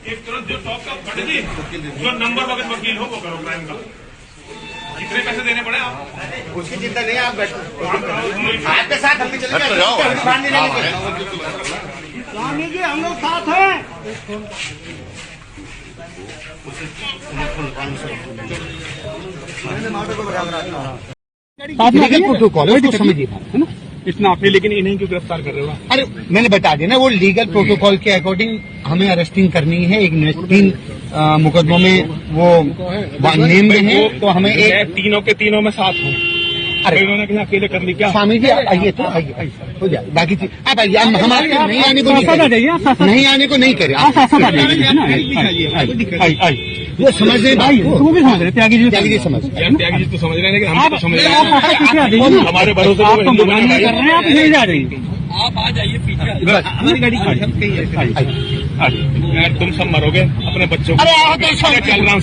एक तुरंत जो टॉप का पंडित जी जो नंबर वगैरह वकील हो वो करो क्राइम का। कितने पैसे देने पड़े आप? उसकी चिंता नहीं, आप बैठो आपके साथ हम भी चलेंगे। स्वामी जी हम लोग साथ हैं। प्रोटोकॉल है, समझिए है ना, इतना आपने, लेकिन इन्हीं क्यों गिरफ्तार कर रहे हो? अरे मैंने बता दिया ना, वो लीगल प्रोटोकॉल के अकॉर्डिंग हमें अरेस्टिंग करनी है। एक 3 मुकदमों में वो नेम है, तो हमें एक तीनों के तीनों में साथ हूँ। अरे इन्होंने कहीं अकेले कर ली क्या? स्वामी जी आइए, तो आइए हो जाए बाकी चीज। आप आइए, हमारे नहीं आने को नहीं करें, आप वो समझ रहे भाई, वो भी समझ रहे, त्यागी जी समझ, त्यागी जी तो समझ रहे हैं, लेकिन हम तो समझ रहे हैं। हमारे भरोसे आप तो बुलानी कर रहे हैं, आप नहीं जा रही। आप आ जाइए पीछे, हमारी गाड़ी तुम सब मरोगे अपने बच्चों को। अरे चल रहा हूँ